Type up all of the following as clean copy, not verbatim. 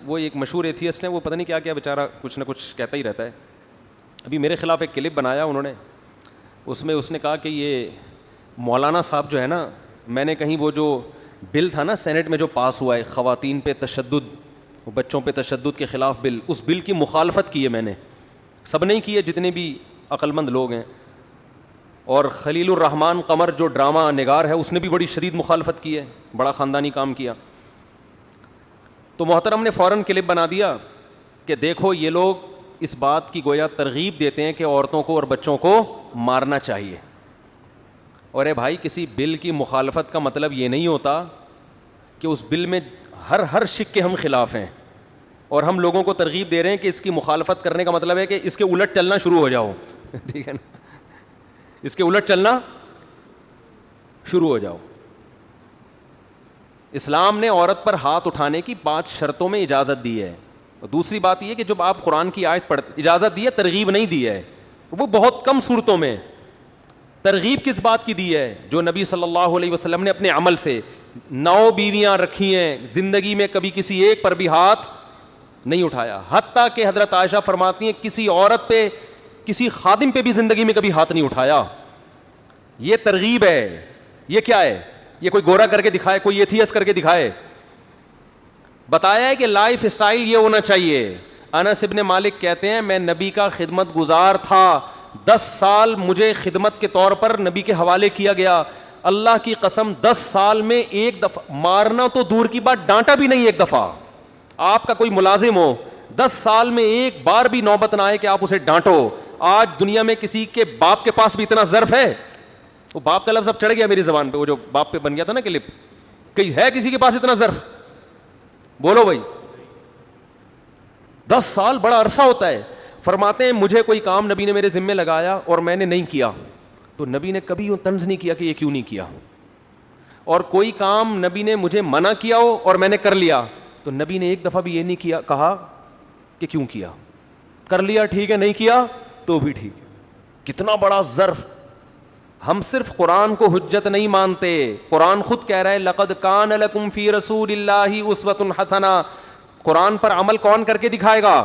وہ ایک مشہور ایتھیسٹ ہے، وہ پتہ نہیں کیا کیا بیچارہ کچھ نہ کچھ کہتا ہی رہتا ہے. ابھی میرے خلاف ایک کلپ بنایا انہوں نے، اس میں اس نے کہا کہ یہ مولانا صاحب جو ہے نا، میں نے کہیں وہ جو بل تھا نا سینٹ میں جو پاس ہوا ہے خواتین پہ تشدد، بچوں پہ تشدد کے خلاف بل، اس بل کی مخالفت کی ہے میں نے. سب نہیں کی ہے، جتنے بھی عقل مند لوگ ہیں. اور خلیل الرحمان قمر جو ڈرامہ نگار ہے اس نے بھی بڑی شدید مخالفت کی ہے، بڑا خاندانی کام کیا. تو محترم نے فوراً کلپ بنا دیا کہ دیکھو یہ لوگ اس بات کی گویا ترغیب دیتے ہیں کہ عورتوں کو اور بچوں کو مارنا چاہیے. اور اے بھائی، کسی بل کی مخالفت کا مطلب یہ نہیں ہوتا کہ اس بل میں ہر شک کے ہم خلاف ہیں اور ہم لوگوں کو ترغیب دے رہے ہیں کہ اس کی مخالفت کرنے کا مطلب ہے کہ اس کے الٹ چلنا شروع ہو جاؤ. ٹھیک ہے نا، اس کے الٹ چلنا شروع ہو جاؤ. اسلام نے عورت پر ہاتھ اٹھانے کی 5 شرطوں میں اجازت دی ہے. دوسری بات یہ کہ جب آپ قرآن کی آیت پڑھتے، اجازت دی ہے، ترغیب نہیں دی ہے، وہ بہت کم صورتوں میں. ترغیب کس بات کی دی ہے؟ جو نبی صلی اللہ علیہ وسلم نے اپنے عمل سے 9 بیویاں رکھی ہیں، زندگی میں کبھی کسی ایک پر بھی ہاتھ نہیں اٹھایا. حتیٰ کہ حضرت عائشہ فرماتی ہیں کسی عورت پہ، کسی خادم پہ بھی زندگی میں کبھی ہاتھ نہیں اٹھایا. یہ ترغیب ہے. یہ کیا ہے؟ یہ کوئی گورا کر کے دکھائے، کوئی ایتھیس کر کے دکھائے. بتایا ہے کہ لائف اسٹائل یہ ہونا چاہیے. انس ابن مالک کہتے ہیں میں نبی کا خدمت گزار تھا، 10 سال مجھے خدمت کے طور پر نبی کے حوالے کیا گیا. اللہ کی قسم 10 سال میں ایک دفعہ مارنا تو دور کی بات، ڈانٹا بھی نہیں. ایک دفعہ آپ کا کوئی ملازم ہو، 10 سال میں ایک بار بھی نوبت نہ آئے کہ آپ اسے ڈانٹو. آج دنیا میں کسی کے باپ کے پاس بھی اتنا ظرف ہے؟ وہ باپ کا لفظ اب چڑھ گیا میری زبان پہ، وہ جو باپ پہ بن گیا تھا نا کلپ. کہیں ہے کسی کے پاس اتنا ظرف؟ بولو بھائی. 10 سال بڑا عرصہ ہوتا ہے. فرماتے ہیں مجھے کوئی کام نبی نے میرے ذمے لگایا اور میں نے نہیں کیا تو نبی نے کبھی یوں طنز نہیں کیا کہ یہ کیوں نہیں کیا. اور کوئی کام نبی نے مجھے منع کیا ہو اور میں نے کر لیا تو نبی نے ایک دفعہ بھی یہ نہیں کیا کہا کہ کیوں کیا. کر لیا ٹھیک ہے، نہیں کیا تو بھی ٹھیک ہے. کتنا بڑا ظرف. ہم صرف قرآن کو حجت نہیں مانتے، قرآن خود کہہ رہا ہے لقد کان لکم فی رسول اللہ اسوۃ حسنہ. قرآن پر عمل کون کر کے دکھائے گا؟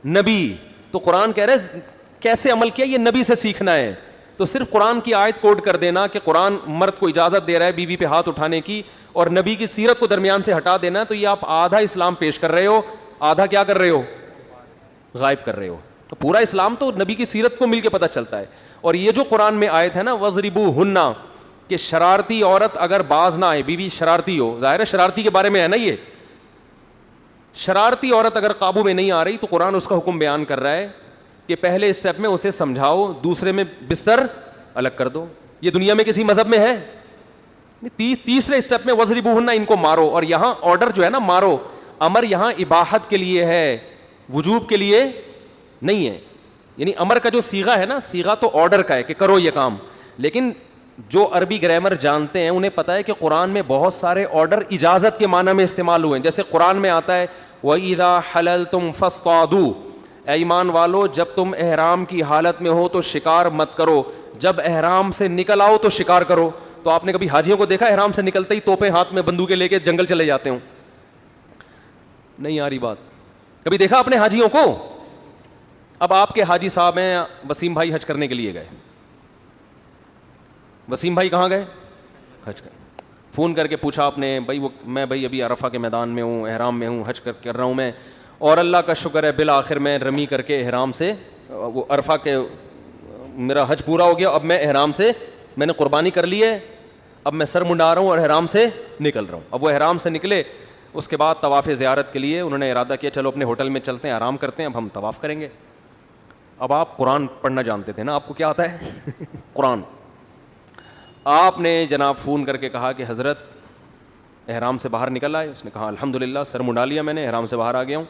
نبی. تو قرآن کہہ رہا ہے کیسے عمل کیا، یہ نبی سے سیکھنا ہے. تو صرف قرآن کی آیت کوٹ کر دینا کہ قرآن مرد کو اجازت دے رہا ہے بیوی پہ ہاتھ اٹھانے کی، اور نبی کی سیرت کو درمیان سے ہٹا دینا، تو یہ آپ آدھا اسلام پیش کر رہے ہو، آدھا کیا کر رہے ہو؟ غائب کر رہے ہو. تو پورا اسلام تو نبی کی سیرت کو مل کے پتہ چلتا ہے. اور یہ جو قرآن میں آیت ہے نا وَضْرِبُوهُنَّ، کہ شرارتی عورت اگر باز نہ آئے، بیوی شرارتی ہو، ظاہر ہے شرارتی کے بارے میں ہے نا، یہ شرارتی عورت اگر قابو میں نہیں آ رہی تو قرآن اس کا حکم بیان کر رہا ہے کہ پہلے اسٹیپ میں اسے سمجھاؤ، دوسرے میں بستر الگ کر دو. یہ دنیا میں کسی مذہب میں ہے؟ تیسرے اسٹیپ میں وَضْرِبُوهُنَّ، ان کو مارو. اور یہاں آرڈر جو ہے نا مارو، امر یہاں اباحت کے لیے ہے، وجوب کے لیے نہیں ہے. یعنی امر کا جو صیغہ ہے نا، صیغہ تو آرڈر کا ہے کہ کرو یہ کام. لیکن جو عربی گرامر جانتے ہیں انہیں پتہ ہے کہ قرآن میں بہت سارے آرڈر اجازت کے معنی میں استعمال ہوئے ہیں. جیسے قرآن میں آتا ہے وَإِذَا حَلَلْتُمْ فَاصْطَادُوا، اے ایمان والو جب تم احرام کی حالت میں ہو تو شکار مت کرو، جب احرام سے نکل آؤ تو شکار کرو. تو آپ نے کبھی حاجیوں کو دیکھا احرام سے نکلتے ہی توپیں ہاتھ میں بندوقیں لے کے جنگل چلے جاتے ہوں؟ نہیں آ رہی بات. کبھی دیکھا آپ نے حاجیوں کو؟ اب آپ کے حاجی صاحب ہیں، وسیم بھائی حج کرنے کے لیے گئے. وسیم بھائی کہاں گئے؟ حج کر. فون کر کے پوچھا آپ نے بھائی وہ میں بھائی ابھی عرفہ کے میدان میں ہوں، احرام میں ہوں، حج کر رہا ہوں میں، اور اللہ کا شکر ہے بالآخر میں رمی کر کے احرام سے وہ عرفہ کے میرا حج پورا ہو گیا، اب میں احرام سے میں نے قربانی کر لی ہے، اب میں سر منڈا رہا ہوں اور احرام سے نکل رہا ہوں. اب وہ احرام سے نکلے، اس کے بعد طواف زیارت کے لیے انہوں نے ارادہ کیا چلو اپنے ہوٹل میں چلتے ہیں، آرام کرتے ہیں، اب ہم طواف کریں گے. اب آپ قرآن پڑھنا جانتے تھے نا، آپ کو کیا آتا ہے؟ قرآن. آپ نے جناب فون کر کے کہا کہ حضرت احرام سے باہر نکل آئے. اس نے کہا الحمدللہ سر منڈا لیا میں نے، احرام سے باہر آ گیا ہوں.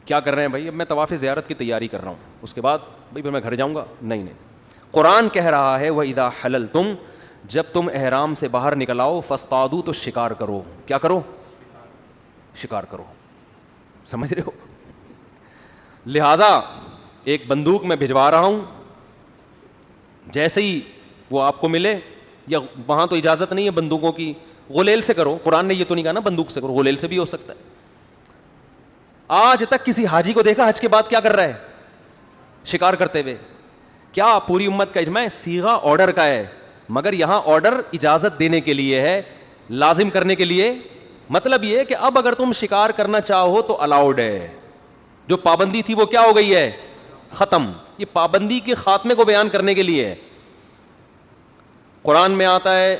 کیا کر رہے ہیں بھائی؟ اب میں طواف زیارت کی تیاری کر رہا ہوں، اس کے بعد بھائی پھر میں گھر جاؤں گا. نہیں، قرآن کہہ رہا ہے وَإِذَا حَلَلْتُمْ، جب تم احرام سے باہر نکل آؤ فَاصْطَادُوا، تو شکار کرو. کیا کرو؟ شکار کرو. سمجھ رہے ہو؟ لہٰذا ایک بندوق میں بھجوا رہا ہوں، جیسے ہی وہ آپ کو ملے، یا وہاں تو اجازت نہیں ہے بندوقوں کی، غلیل سے کرو. قرآن نے یہ تو نہیں کہا نا بندوق سے کرو، غلیل سے بھی ہو سکتا ہے. آج تک کسی حاجی کو دیکھا حج کے بعد کیا کر رہا ہے؟ شکار کرتے ہوئے؟ کیا پوری امت کا اجماع ہے؟ صیغہ آرڈر کا ہے، مگر یہاں آرڈر اجازت دینے کے لیے ہے، لازم کرنے کے لیے۔ مطلب یہ ہے کہ اب اگر تم شکار کرنا چاہو تو الاؤڈ ہے، جو پابندی تھی وہ کیا ہو گئی ہے؟ ختم۔ یہ پابندی کے خاتمے کو بیان کرنے کے لیے ہے۔ قرآن میں آتا ہے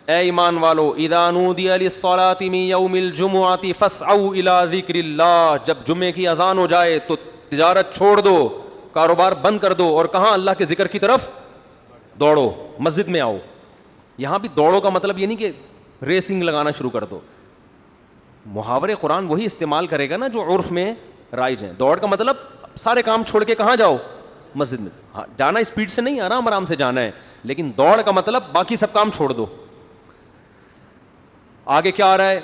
اے ایمان والو اذا نودی للصلاۃ من یوم الجمعۃ فاسعوا الی ذکر اللہ، جب جمعے کی اذان ہو جائے تو تجارت چھوڑ دو، کاروبار بند کر دو، اور کہاں؟ اللہ کے ذکر کی طرف دوڑو، مسجد میں آؤ۔ یہاں بھی دوڑو کا مطلب یہ نہیں کہ ریسنگ لگانا شروع کر دو، محاورے قرآن وہی استعمال کرے گا نا جو عرف میں رائج ہیں۔ دوڑ کا مطلب سارے کام چھوڑ کے کہاں جاؤ؟ مسجد میں۔ ہاں جانا اسپیڈ سے نہیں، آرام آرام سے جانا ہے، لیکن دوڑ کا مطلب باقی سب کام چھوڑ دو۔ آگے کیا آ رہا ہے؟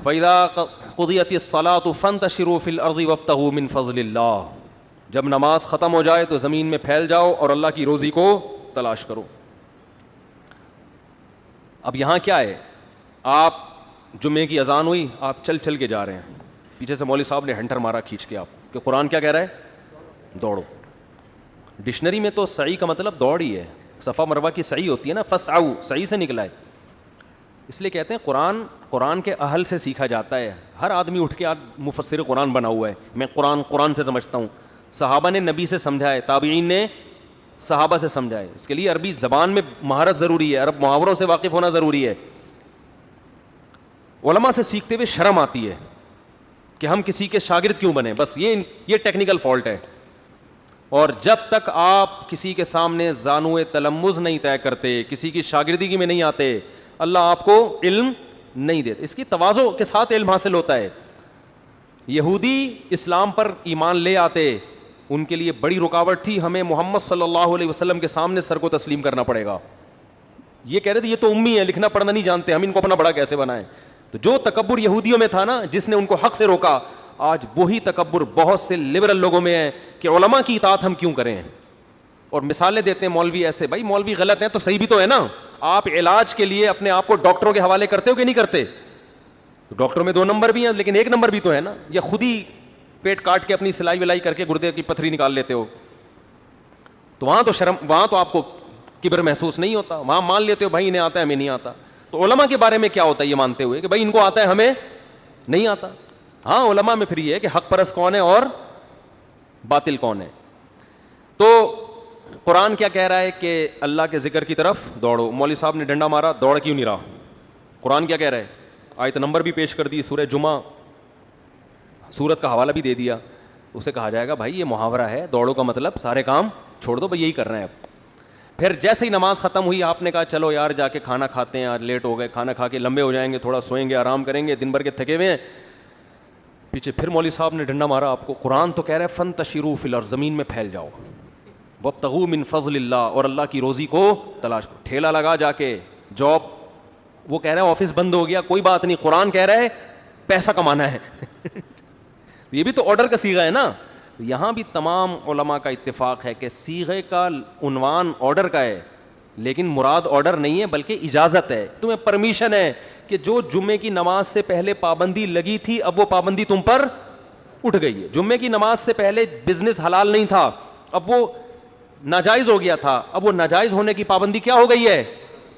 فَإِذَا قُضِيَتِ الصَّلَاةُ فَانتَشِرُوا فِي الْأَرْضِ وَابْتَغُوا مِنْ فَضْلِ اللَّهِ، جب نماز ختم ہو جائے تو زمین میں پھیل جاؤ اور اللہ کی روزی کو تلاش کرو۔ اب یہاں کیا ہے؟ آپ جمعے کی اذان ہوئی، آپ چل چل کے جا رہے ہیں، پیچھے سے مولوی صاحب نے ہنٹر مارا کھینچ کے آپ کہ قرآن کیا کہہ رہا ہے؟ دوڑو۔ ڈکشنری میں تو سعی کا مطلب دوڑ ہی ہے، صفا مروہ کی سعی ہوتی ہے نا، فسعوا سعی سے نکلا ہے، اس لیے کہتے ہیں قرآن کے اہل سے سیکھا جاتا ہے۔ ہر آدمی اٹھ کے آج مفسر قرآن بنا ہوا ہے، میں قرآن سے سمجھتا ہوں۔ صحابہ نے نبی سے سمجھا ہے، تابعین نے صحابہ سے سمجھا ہے۔ اس کے لیے عربی زبان میں مہارت ضروری ہے، عرب محاوروں سے واقف ہونا ضروری ہے۔ علماء سے سیکھتے ہوئے شرم آتی ہے کہ ہم کسی کے شاگرد کیوں بنیں، بس یہ ٹیکنیکل فالٹ ہے۔ اور جب تک آپ کسی کے سامنے زانوئے تلمذ نہیں طے کرتے، کسی کی شاگردگی میں نہیں آتے، اللہ آپ کو علم نہیں دیتے۔ اس کی تواضع کے ساتھ علم حاصل ہوتا ہے۔ یہودی اسلام پر ایمان لے آتے، ان کے لیے بڑی رکاوٹ تھی، ہمیں محمد صلی اللہ علیہ وسلم کے سامنے سر کو تسلیم کرنا پڑے گا۔ یہ کہہ رہے تھے یہ تو امی ہے، لکھنا پڑھنا نہیں جانتے، ہم ان کو اپنا بڑا کیسے بنائیں۔ تو جو تکبر یہودیوں میں تھا نا، جس نے ان کو حق سے روکا، آج وہی تکبر بہت سے لبرل لوگوں میں ہے کہ علماء کی اطاعت ہم کیوں کریں۔ اور مثالیں دیتے ہیں مولوی ایسے، بھائی مولوی غلط ہیں تو صحیح بھی تو ہے نا۔ آپ علاج کے لیے اپنے آپ کو ڈاکٹروں کے حوالے کرتے ہو کہ نہیں کرتے؟ ڈاکٹروں میں 2 نمبر بھی ہیں لیکن 1 نمبر بھی تو ہے نا، یا خود ہی پیٹ کاٹ کے اپنی سلائی ولائی کر کے گردے کی پتھری نکال لیتے ہو؟ تو وہاں تو شرم، وہاں تو آپ کو کبر محسوس نہیں ہوتا، وہاں مان لیتے ہو بھائی انہیں آتا ہے ہمیں نہیں آتا۔ تو علماء کے بارے میں کیا ہوتا ہے یہ مانتے ہوئے کہ بھائی ان کو آتا ہے ہمیں نہیں آتا۔ ہاں علماء میں پھر یہ ہے کہ حق پرست کون ہے اور باطل کون ہے۔ تو قرآن کیا کہہ رہا ہے کہ اللہ کے ذکر کی طرف دوڑو۔ مولوی صاحب نے ڈنڈا مارا، دوڑ کیوں نہیں رہا؟ قرآن کیا کہہ رہا ہے؟ آیت نمبر بھی پیش کر دی، سورہ جمعہ، سورت کا حوالہ بھی دے دیا۔ اسے کہا جائے گا بھائی یہ محاورہ ہے، دوڑو کا مطلب سارے کام چھوڑ دو، بھائی یہی کر رہے ہیں اب۔ پھر جیسے ہی نماز ختم ہوئی آپ نے کہا چلو یار جا کے کھانا کھاتے ہیں، آج لیٹ ہو گئے، کھانا کھا کے لمبے ہو جائیں گے، تھوڑا سوئیں گے، آرام کریں گے، دن بھر کے تھکے ہوئے ہیں۔ پیچھے پھر مولوی صاحب نے ڈنڈا مارا آپ کو۔ قرآن تو کہہ رہا ہے فانتشروا فی الارض، زمین میں پھیل جاؤ، وابتغوا من فضل اللہ، اور اللہ کی روزی کو تلاش کرو۔ ٹھیلا لگا جا کے، جاب، وہ کہہ رہا ہے آفس بند ہو گیا، کوئی بات نہیں، قرآن کہہ رہا ہے پیسہ کمانا ہے۔ یہ بھی تو آرڈر کا صیغہ ہے نا۔ یہاں بھی تمام علماء کا اتفاق ہے کہ صیغے کا عنوان آرڈر کا ہے، لیکن مراد آرڈر نہیں ہے بلکہ اجازت ہے، تمہیں پرمیشن ہے کہ جو جمعے کی نماز سے پہلے پابندی لگی تھی اب وہ پابندی تم پر اٹھ گئی ہے۔ جمعے کی نماز سے پہلے بزنس حلال نہیں تھا، اب وہ ناجائز ہو گیا تھا، اب وہ ناجائز ہونے کی پابندی کیا ہو گئی ہے؟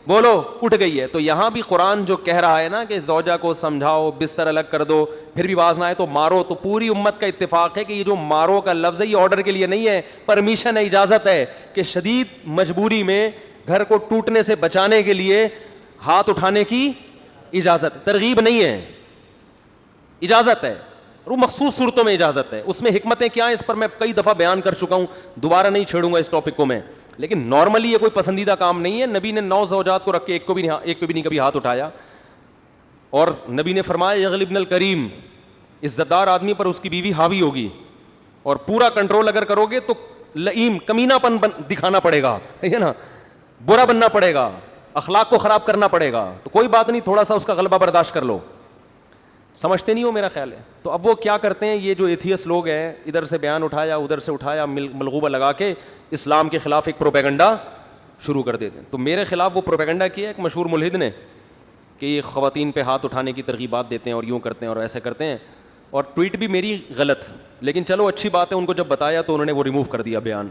بولو، اٹھ گئی ہے۔ تو یہاں بھی قرآن جو کہہ رہا ہے نا کہ زوجہ کو سمجھاؤ، بستر الگ کر دو، پھر بھی باز نہ آئے تو مارو، تو پوری امت کا اتفاق ہے کہ یہ جو مارو کا لفظ ہے یہ آرڈر کے لیے نہیں ہے، پرمیشن ہے، اجازت ہے، کہ شدید مجبوری میں گھر کو ٹوٹنے سے بچانے کے لیے ہاتھ اٹھانے کی اجازت، ترغیب نہیں ہے، اجازت ہے، اور وہ مخصوص صورتوں میں اجازت ہے۔ اس میں حکمتیں کیا ہیں اس پر میں کئی دفعہ بیان کر چکا ہوں، دوبارہ نہیں چھیڑوں گا اس ٹاپک کو میں، لیکن نارملی یہ کوئی پسندیدہ کام نہیں ہے۔ نبی نے 9 زوجات کو رکھ کے ایک پہ بھی نہیں کبھی ہاتھ اٹھایا، اور نبی نے فرمایا یغلبن الکریم، عزت دار آدمی پر اس کی بیوی حاوی ہوگی، اور پورا کنٹرول اگر کرو گے تو لئیم، کمینہ پن دکھانا پڑے گا، ہے نا، برا بننا پڑے گا، اخلاق کو خراب کرنا پڑے گا، تو کوئی بات نہیں، تھوڑا سا اس کا غلبہ برداشت کر لو۔ سمجھتے نہیں ہو میرا خیال ہے۔ تو اب وہ کیا کرتے ہیں، یہ جو ایتھیس لوگ ہیں، ادھر سے بیان اٹھایا ادھر سے اٹھایا، ملغوبہ لگا کے اسلام کے خلاف ایک پروپیگنڈا شروع کر دیتے ہیں۔ تو میرے خلاف وہ پروپیگنڈا کیا ایک مشہور ملحد نے کہ یہ خواتین پہ ہاتھ اٹھانے کی ترغیبات دیتے ہیں اور یوں کرتے ہیں اور ایسے کرتے ہیں، اور ٹویٹ بھی میری غلط, لیکن چلو اچھی بات ہے, ان کو جب بتایا تو انہوں نے وہ ریموو کر دیا بیان.